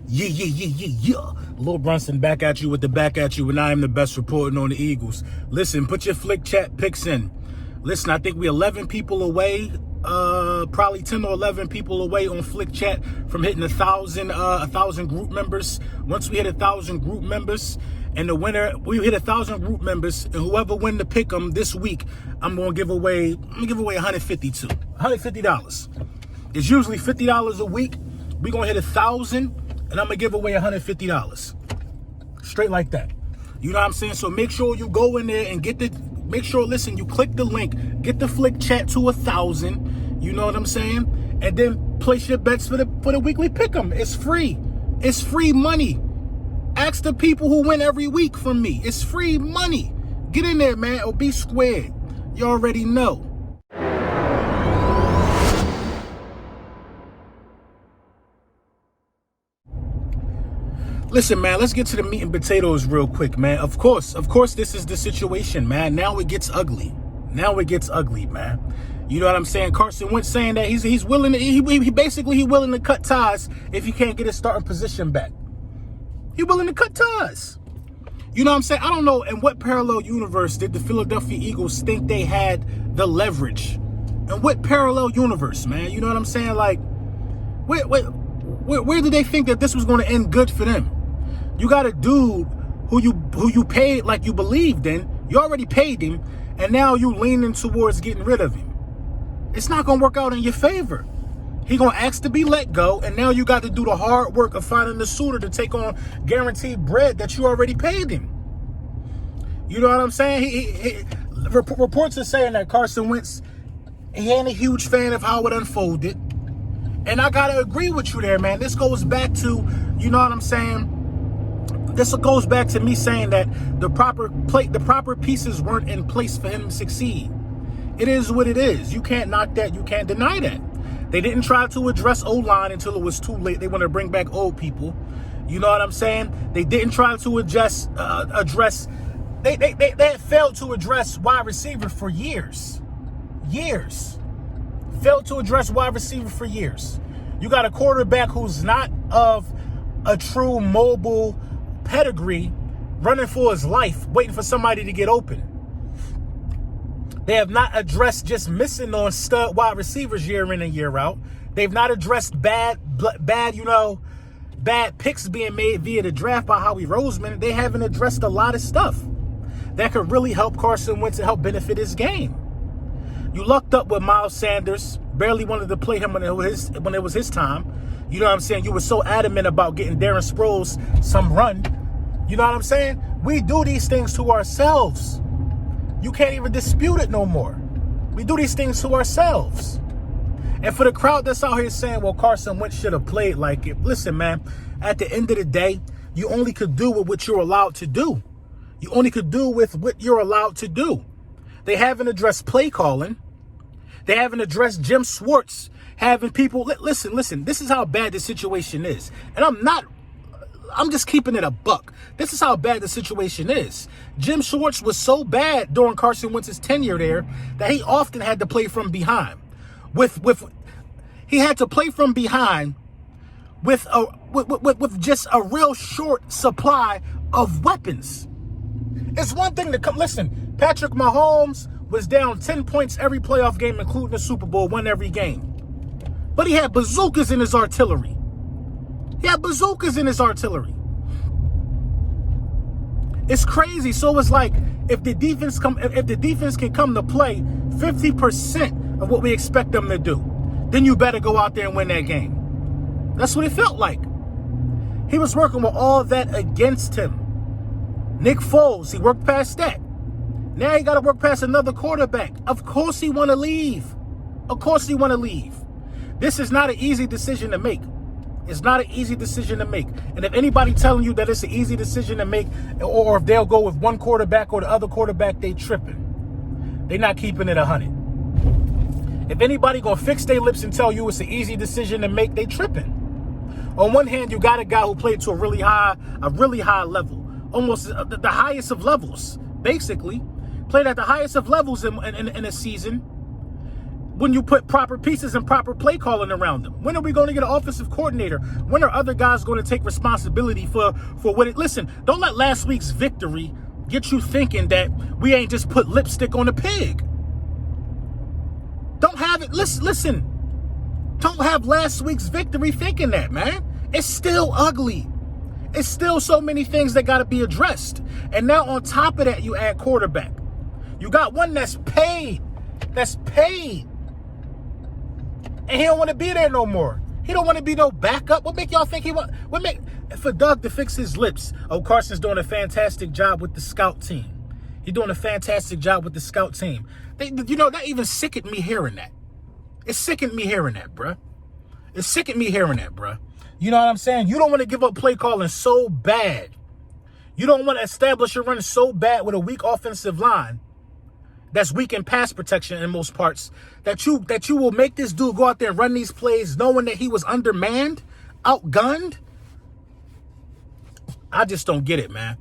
Yeah. Lil Brunson back at you with the back at you, and I am the best reporting on the Eagles. Listen, put your flick chat picks in. Listen, I think we're 11 people away, probably 10 or 11 people away on flick chat from hitting 1,000 group members. Once we hit 1,000 group members, and the winner, we hit 1,000 group members, and whoever win the pick 'em this week, I'm gonna give away $150. It's usually $50 a week. We're gonna hit 1,000, and I'm gonna give away $150. Straight like that. You know what I'm saying? So make sure you go in there and listen, you click the link, get the flick chat to 1,000. You know what I'm saying? And then place your bets for the weekly pick'em. It's free. It's free money. Ask the people who win every week from me. It's free money. Get in there, man, or be squared. You already know. Listen, man, let's get to the meat and potatoes real quick, man. Of course, this is the situation, man. Now it gets ugly. Man. You know what I'm saying? Carson Wentz saying that he's willing to, he willing to cut ties if he can't get his starting position back. He willing to cut ties. You know what I'm saying? I don't know in what parallel universe did the Philadelphia Eagles think they had the leverage. In what parallel universe, man? You know what I'm saying? Like, where did they think that this was going to end good for them? You got a dude who you paid like you believed in. You already paid him, and now you leaning towards getting rid of him. It's not going to work out in your favor. He going to ask to be let go, and now you got to do the hard work of finding the suitor to take on guaranteed bread that you already paid him. You know what I'm saying? Reports are saying that Carson Wentz, he ain't a huge fan of how it unfolded. And I got to agree with you there, man. This goes back to, you know what I'm saying? This goes back to me saying that the proper pieces weren't in place for him to succeed. It is what it is. You can't knock that. You can't deny that. They didn't try to address O-line until it was too late. They want to bring back old people. You know what I'm saying? They didn't try to address. They had failed to address wide receiver for years. Failed to address wide receiver for years. You got a quarterback who's not of a true mobile pedigree, running for his life, waiting for somebody to get open. They have not addressed just missing on stud wide receivers year in and year out. They've not addressed bad picks being made via the draft by Howie Roseman. They haven't addressed a lot of stuff that could really help Carson Wentz and help benefit his game. You lucked up with Miles Sanders, barely wanted to play him when it was his time. You know what I'm saying? You were so adamant about getting Darren Sproles some run. You know what I'm saying? We do these things to ourselves. You can't even dispute it no more. We do these things to ourselves. And for the crowd that's out here saying, well, Carson Wentz should have played like it. Listen, man, at the end of the day, you only could do with what you're allowed to do. You only could do with what you're allowed to do. They haven't addressed play calling. They haven't addressed Jim Schwartz having people. Listen, this is how bad the situation is. And I'm just keeping it a buck. This is how bad the situation is. Jim Schwartz was so bad during Carson Wentz's tenure there that he often had to play from behind. He had to play from behind with just a real short supply of weapons. It's one thing to come. Listen, Patrick Mahomes was down 10 points every playoff game, including the Super Bowl, won every game. But he had bazookas in his artillery. It's crazy. So it's like if the defense can come to play 50% of what we expect them to do, then you better go out there and win that game. That's what it felt like. He was working with all that against him. Nick Foles, he worked past that. Now he got to work past another quarterback. Of course he want to leave. This is not an easy decision to make. And if anybody telling you that it's an easy decision to make, or if they'll go with one quarterback or the other quarterback, they tripping. They not keeping it 100. If anybody gonna fix their lips and tell you it's an easy decision to make, they tripping. On one hand, you got a guy who played to a really high level, almost the highest of levels, basically. Played at the highest of levels in a season. when you put proper pieces and proper play calling around them? When are we going to get an offensive coordinator? When are other guys going to take responsibility for what it... Listen, don't let last week's victory get you thinking that we ain't just put lipstick on a pig. Don't have it... Listen. Don't have last week's victory thinking that, man. It's still ugly. It's still so many things that got to be addressed. And now on top of that, you add quarterback. You got one that's paid. That's paid. And he don't want to be there no more. He don't want to be no backup. What make y'all think he want? What make for Doug to fix his lips? Oh, Carson's doing a fantastic job with the scout team. He's doing a fantastic job with the scout team. That even sickened me hearing that. It sickened me hearing that, bruh. It sickened me hearing that, bruh. You know what I'm saying? You don't want to give up play calling so bad. You don't want to establish your run so bad with a weak offensive line that's weak in pass protection in most parts, that you will make this dude go out there and run these plays knowing that he was undermanned, outgunned. I just don't get it, man.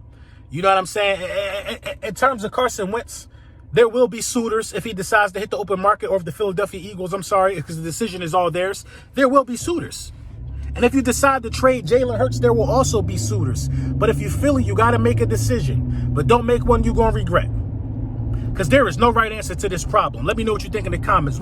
You know what I'm saying? In terms of Carson Wentz, there will be suitors if he decides to hit the open market, or if the Philadelphia Eagles, I'm sorry, because the decision is all theirs, there will be suitors. And if you decide to trade Jalen Hurts, there will also be suitors. But if you feel it, you got to make a decision. But don't make one you're going to regret. Because there is no right answer to this problem. Let me know what you think in the comments.